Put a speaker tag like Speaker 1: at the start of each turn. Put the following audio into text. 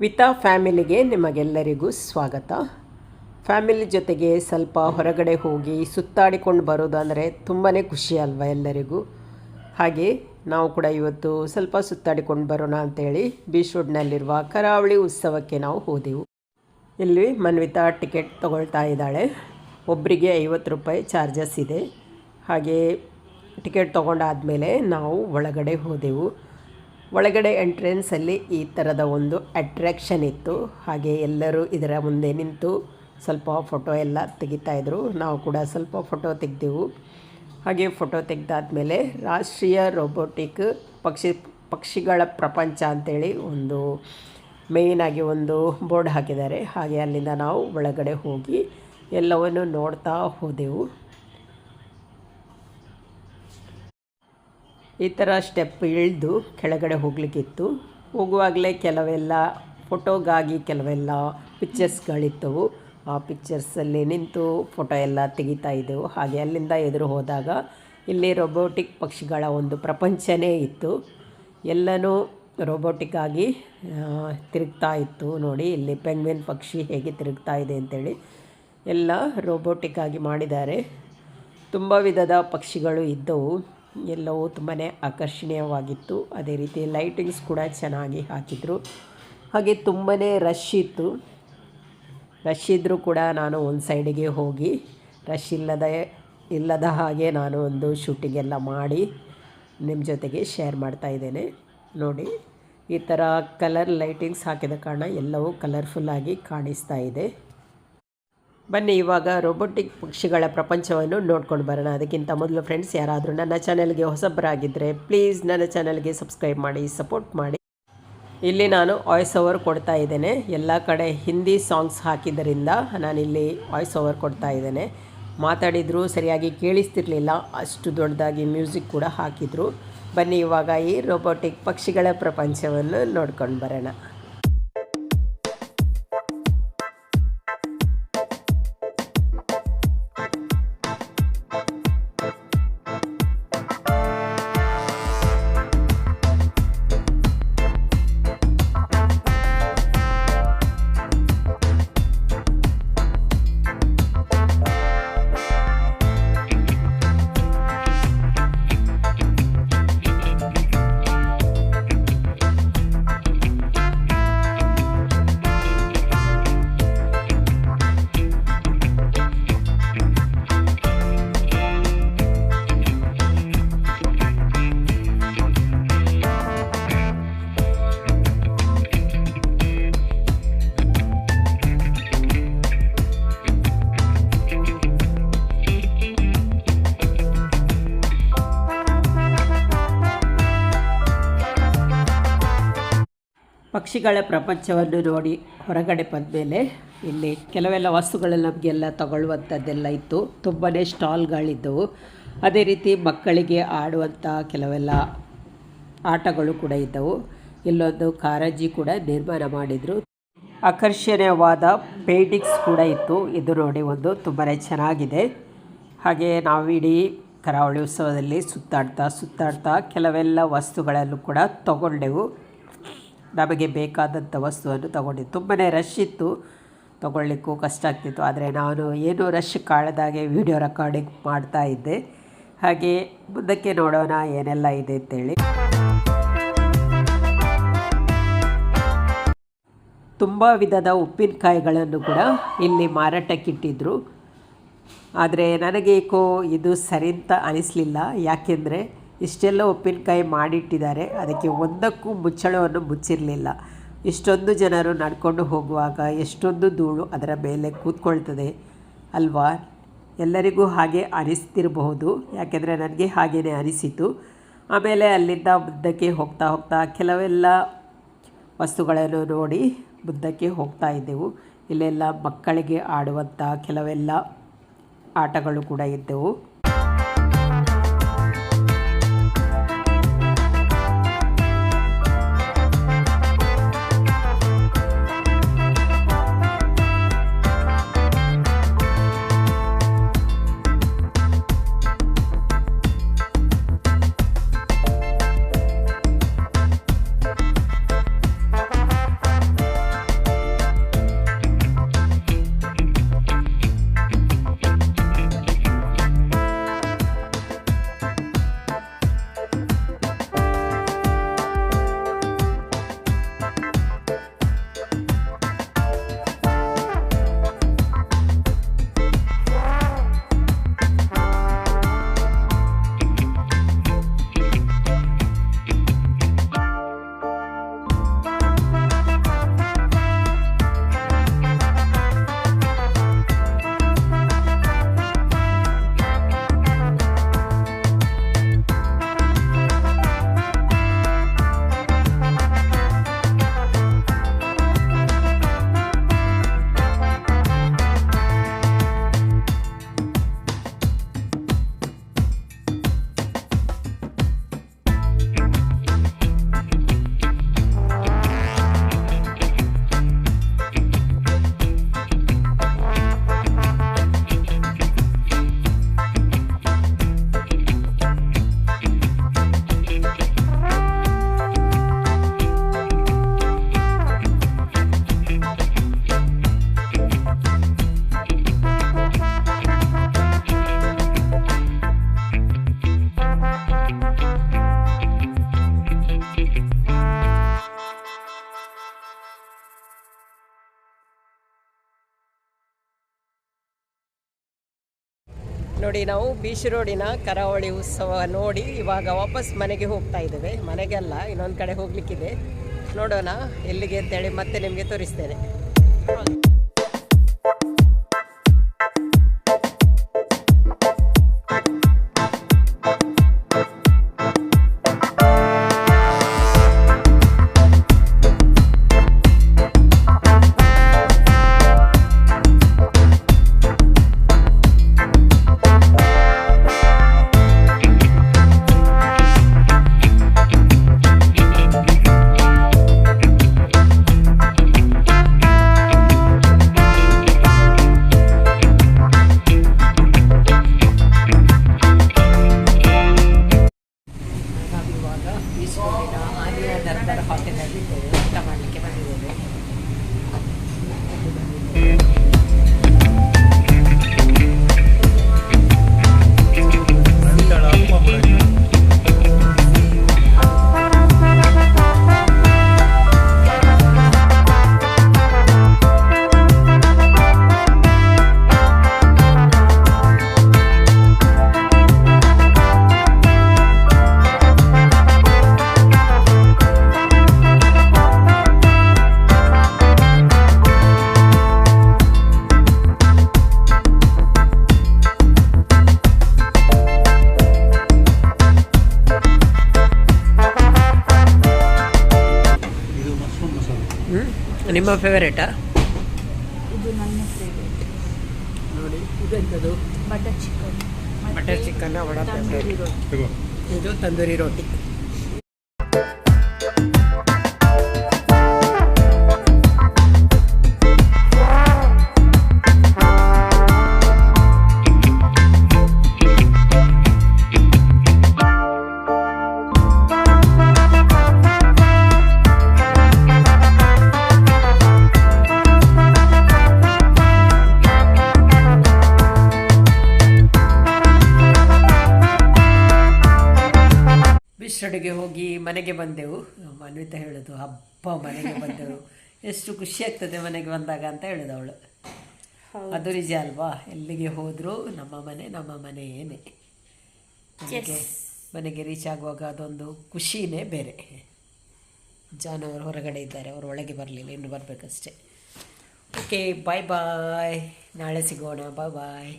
Speaker 1: ವಿತಾ ಫ್ಯಾಮಿಲಿಗೆ ನಿಮಗೆಲ್ಲರಿಗೂ ಸ್ವಾಗತ. ಫ್ಯಾಮಿಲಿ ಜೊತೆಗೆ ಸ್ವಲ್ಪ ಹೊರಗಡೆ ಹೋಗಿ ಸುತ್ತಾಡಿಕೊಂಡು ಬರೋದಂದರೆ ತುಂಬಾ ಖುಷಿ ಅಲ್ವಾ ಎಲ್ಲರಿಗೂ. ಹಾಗೆ ನಾವು ಕೂಡ ಇವತ್ತು ಸ್ವಲ್ಪ ಸುತ್ತಾಡಿಕೊಂಡು ಬರೋಣ ಅಂತೇಳಿ ಬೀಚ್ ರೋಡ್ನಲ್ಲಿರುವ ಕರಾವಳಿ ಉತ್ಸವಕ್ಕೆ ನಾವು ಹೋದೆವು. ಇಲ್ಲಿ ಮನ್ವಿತಾ ಟಿಕೆಟ್ ತಗೊಳ್ತಾ ಇದ್ದಾಳೆ. ಒಬ್ಬರಿಗೆ 50 ರೂಪಾಯಿ ಚಾರ್ಜಸ್ ಇದೆ. ಹಾಗೆ ಟಿಕೆಟ್ ತೊಗೊಂಡಾದಮೇಲೆ ನಾವು ಒಳಗಡೆ ಹೋದೆವು. ಒಳಗಡೆ ಎಂಟ್ರೆನ್ಸಲ್ಲಿ ಈ ಥರದ ಒಂದು ಅಟ್ರ್ಯಾಕ್ಷನ್ ಇತ್ತು. ಹಾಗೆ ಎಲ್ಲರೂ ಇದರ ಮುಂದೆ ನಿಂತು ಸ್ವಲ್ಪ ಫೋಟೋ ಎಲ್ಲ ತೆಗಿತಾಯಿದ್ರು. ನಾವು ಕೂಡ ಸ್ವಲ್ಪ ಫೋಟೋ ತೆಗೆದೆವು. ಹಾಗೆ ಫೋಟೋ ತೆಗೆದಾದ್ಮೇಲೆ ರಾಷ್ಟ್ರೀಯ ರೋಬೋಟಿಕ್ ಪಕ್ಷಿಗಳ ಪ್ರಪಂಚ ಅಂಥೇಳಿ ಒಂದು ಮೇಯ್ನಾಗಿ ಒಂದು ಬೋರ್ಡ್ ಹಾಕಿದ್ದಾರೆ. ಹಾಗೆ ಅಲ್ಲಿಂದ ನಾವು ಒಳಗಡೆ ಹೋಗಿ ಎಲ್ಲವನ್ನು ನೋಡ್ತಾ ಹೋದೆವು. ಈ ಥರ ಸ್ಟೆಪ್ ಇಳಿದು ಕೆಳಗಡೆ ಹೋಗಲಿಕ್ಕಿತ್ತು. ಹೋಗುವಾಗಲೇ ಕೆಲವೆಲ್ಲ ಫೋಟೋಗಾಗಿ ಕೆಲವೆಲ್ಲ ಪಿಕ್ಚರ್ಸ್ಗಳಿದ್ದವು. ಆ ಪಿಕ್ಚರ್ಸಲ್ಲಿ ನಿಂತು ಫೋಟೋ ಎಲ್ಲ ತೆಗಿತಾ ಇದ್ದೆವು. ಹಾಗೆ ಅಲ್ಲಿಂದ ಎದುರು ಹೋದಾಗ ಇಲ್ಲಿ ರೋಬೋಟಿಕ್ ಪಕ್ಷಿಗಳ ಒಂದು ಪ್ರಪಂಚನೇ ಇತ್ತು. ಎಲ್ಲನೂ ರೋಬೋಟಿಕ್ಕಾಗಿ ತಿರುಗ್ತಾ ಇತ್ತು. ನೋಡಿ ಇಲ್ಲಿ ಪೆಂಗ್ವಿನ್ ಪಕ್ಷಿ ಹೇಗೆ ತಿರುಗ್ತಾ ಇದೆ ಅಂಥೇಳಿ ಎಲ್ಲ ರೋಬೋಟಿಕ್ಕಾಗಿ ಮಾಡಿದ್ದಾರೆ. ತುಂಬ ವಿಧದ ಪಕ್ಷಿಗಳು ಇದ್ದವು. ಎಲ್ಲವೂ ತುಂಬಾ ಆಕರ್ಷಣೀಯವಾಗಿತ್ತು. ಅದೇ ರೀತಿ ಲೈಟಿಂಗ್ಸ್ ಕೂಡ ಚೆನ್ನಾಗಿ ಹಾಕಿದರು. ಹಾಗೆ ತುಂಬಾ ರಶ್ ಇತ್ತು. ರಶ್ ಇದ್ದರೂ ಕೂಡ ನಾನು ಒಂದು ಸೈಡಿಗೆ ಹೋಗಿ ರಶ್ ಇಲ್ಲದ ಹಾಗೆ ನಾನು ಒಂದು ಶೂಟಿಂಗೆಲ್ಲ ಮಾಡಿ ನಿಮ್ಮ ಜೊತೆಗೆ ಶೇರ್ ಮಾಡ್ತಾಯಿದ್ದೇನೆ. ನೋಡಿ ಈ ಥರ ಕಲರ್ ಲೈಟಿಂಗ್ಸ್ ಹಾಕಿದ ಕಾರಣ ಎಲ್ಲವೂ ಕಲರ್ಫುಲ್ಲಾಗಿ ಕಾಣಿಸ್ತಾ ಇದೆ. ಬನ್ನಿ ಇವಾಗ ರೋಬೋಟಿಕ್ ಪಕ್ಷಿಗಳ ಪ್ರಪಂಚವನ್ನು ನೋಡ್ಕೊಂಡು ಬರೋಣ. ಅದಕ್ಕಿಂತ ಮೊದಲು ಫ್ರೆಂಡ್ಸ್, ಯಾರಾದರೂ ನನ್ನ ಚಾನಲ್ಗೆ ಹೊಸಬರಾಗಿದ್ದರೆ ಪ್ಲೀಸ್ ನನ್ನ ಚಾನಲ್ಗೆ ಸಬ್ಸ್ಕ್ರೈಬ್ ಮಾಡಿ, ಸಪೋರ್ಟ್ ಮಾಡಿ. ಇಲ್ಲಿ ನಾನು ವಾಯ್ಸ್ ಓವರ್ ಕೊಡ್ತಾ ಇದ್ದೇನೆ. ಎಲ್ಲ ಕಡೆ ಹಿಂದಿ ಸಾಂಗ್ಸ್ ಹಾಕಿದ್ದರಿಂದ ನಾನಿಲ್ಲಿ ವಾಯ್ಸ್ ಓವರ್ ಕೊಡ್ತಾ ಇದ್ದೇನೆ. ಮಾತಾಡಿದರೂ ಸರಿಯಾಗಿ ಕೇಳಿಸ್ತಿರ್ಲಿಲ್ಲ, ಅಷ್ಟು ದೊಡ್ಡದಾಗಿ ಮ್ಯೂಸಿಕ್ ಕೂಡ ಹಾಕಿದರು. ಬನ್ನಿ ಇವಾಗ ಈ ರೋಬೋಟಿಕ್ ಪಕ್ಷಿಗಳ ಪ್ರಪಂಚವನ್ನು ನೋಡ್ಕೊಂಡು ಬರೋಣ. ಪಕ್ಷಿಗಳ ಪ್ರಪಂಚವನ್ನು ನೋಡಿ ಹೊರಗಡೆ ಬಂದಮೇಲೆ ಇಲ್ಲಿ ಕೆಲವೆಲ್ಲ ವಸ್ತುಗಳು ನಮಗೆಲ್ಲ ತಗೊಳ್ಳುವಂಥದ್ದೆಲ್ಲ ಇತ್ತು. ತುಂಬಾ ಸ್ಟಾಲ್ಗಳಿದ್ದವು. ಅದೇ ರೀತಿ ಮಕ್ಕಳಿಗೆ ಆಡುವಂಥ ಕೆಲವೆಲ್ಲ ಆಟಗಳು ಕೂಡ ಇದ್ದವು. ಇಲ್ಲೊಂದು ಕಾರಂಜಿ ಕೂಡ ನಿರ್ಮಾಣ ಮಾಡಿದರು. ಆಕರ್ಷಣೀಯವಾದ ಪೇಂಟಿಂಗ್ಸ್ ಕೂಡ ಇತ್ತು. ಇದು ನೋಡಿ ಒಂದು ತುಂಬಾ ಚೆನ್ನಾಗಿದೆ. ಹಾಗೆ ನಾವು ಇಡೀ ಕರಾವಳಿ ಉತ್ಸವದಲ್ಲಿ ಸುತ್ತಾಡ್ತಾ ಕೆಲವೆಲ್ಲ ವಸ್ತುಗಳನ್ನು ಕೂಡ ತಗೊಂಡೆವು. ನಮಗೆ ಬೇಕಾದಂಥ ವಸ್ತುವನ್ನು ತಗೊಂಡಿದ್ದು. ತುಂಬಾ ರಶ್ ಇತ್ತು, ತಗೊಳ್ಳಿಕ್ಕೂ ಕಷ್ಟ ಆಗ್ತಿತ್ತು. ಆದರೆ ನಾನು ಏನೂ ರಶ್ ಕಾಳದಾಗೆ ವಿಡಿಯೋ ರೆಕಾರ್ಡಿಂಗ್ ಮಾಡ್ತಾ ಇದ್ದೆ. ಹಾಗೆ ಮುಂದಕ್ಕೆ ನೋಡೋಣ ಏನೆಲ್ಲ ಇದೆ ಅಂತೇಳಿ. ತುಂಬ ವಿಧದ ಉಪ್ಪಿನಕಾಯಿಗಳನ್ನು ಕೂಡ ಇಲ್ಲಿ ಮಾರಾಟಕ್ಕಿಟ್ಟಿದ್ರು. ಆದರೆ ನನಗೇಕೋ ಇದು ಸರಿ ಅಂತ ಅನಿಸಲಿಲ್ಲ. ಯಾಕೆಂದರೆ ಇಷ್ಟೆಲ್ಲ ಉಪ್ಪಿನಕಾಯಿ ಮಾಡಿಟ್ಟಿದ್ದಾರೆ, ಅದಕ್ಕೆ ಒಂದಕ್ಕೂ ಮುಚ್ಚಳವನ್ನು ಮುಚ್ಚಿರಲಿಲ್ಲ. ಇಷ್ಟೊಂದು ಜನರು ನಡ್ಕೊಂಡು ಹೋಗುವಾಗ ಎಷ್ಟೊಂದು ಧೂಳು ಅದರ ಮೇಲೆ ಕೂತ್ಕೊಳ್ತದೆ ಅಲ್ವಾ? ಎಲ್ಲರಿಗೂ ಹಾಗೆ ಅನಿಸ್ತಿರಬಹುದು. ಯಾಕೆಂದರೆ ನನಗೆ ಹಾಗೇ ಅನಿಸಿತು. ಆಮೇಲೆ ಅಲ್ಲಿಂದ ಮುಂದಕ್ಕೆ ಹೋಗ್ತಾ ಕೆಲವೆಲ್ಲ ವಸ್ತುಗಳನ್ನು ನೋಡಿ ಮುಂದಕ್ಕೆ ಹೋಗ್ತಾ ಇದ್ದೆವು. ಇಲ್ಲೆಲ್ಲ ಮಕ್ಕಳಿಗೆ ಆಡುವಂಥ ಕೆಲವೆಲ್ಲ ಆಟಗಳು ಕೂಡ ಇದ್ದವು. ನೋಡಿ ನಾವು ಬೀಚ್ ರೋಡಿನ ಕರಾವಳಿ ಉತ್ಸವ ನೋಡಿ ಇವಾಗ ವಾಪಸ್ ಮನೆಗೆ ಹೋಗ್ತಾ ಇದ್ದೇವೆ. ಮನೆಗೆಲ್ಲ ಇನ್ನೊಂದು ಕಡೆ ಹೋಗ್ಲಿಕ್ಕಿದೆ, ನೋಡೋಣ ಎಲ್ಲಿಗೆ ಅಂತೇಳಿ ಮತ್ತೆ ನಿಮಗೆ ತೋರಿಸ್ತೇನೆ. ಆನೆಯ ದರ್ಬಾರ್ ಹೋಟೆಲಲ್ಲಿ ಊಟ ಮಾಡಲಿಕ್ಕೆ ಬಂದಿದ್ದೇವೆ. ನಿಮ್ಮ ಫೇವರೇಟಾ?
Speaker 2: ಇದು ನನ್ನ ಫೇವರೇಟ್.
Speaker 1: ನೋಡಿ ಇದೆಂಥದ್ದು?
Speaker 2: Butter chicken.
Speaker 1: ಬಟರ್ ಚಿಕನ್ ವಡ ಫೇವರೇಟ್. ಇದು ತಂದೂರಿ ರೋಟಿ. ಅಡಿಗೆ ಹೋಗಿ ಮನೆಗೆ ಬಂದೆವು. ಅನ್ವಿತಾ ಹೇಳೋದು, ಹಬ್ಬ ಮನೆಗೆ ಬಂದೆವು, ಎಷ್ಟು ಖುಷಿ ಆಗ್ತದೆ ಮನೆಗೆ ಬಂದಾಗ ಅಂತ ಹೇಳೋದು ಅವಳು. ಅದು ನಿಜ ಅಲ್ವಾ? ಎಲ್ಲಿಗೆ ಹೋದರೂ ನಮ್ಮ ಮನೆಯೇನೆ. ಮನೆಗೆ ರೀಚ್ ಆಗುವಾಗ ಅದೊಂದು ಖುಷಿನೇ ಬೇರೆ. ಜಾನವರು ಹೊರಗಡೆ ಇದ್ದಾರೆ, ಅವರು ಒಳಗೆ ಬರಲಿಲ್ಲ, ಇನ್ನು ಬರಬೇಕಷ್ಟೆ. ಓಕೆ, ಬಾಯ್ ಬಾಯ್, ನಾಳೆ ಸಿಗೋಣ. ಬಾಯ್ ಬಾಯ್.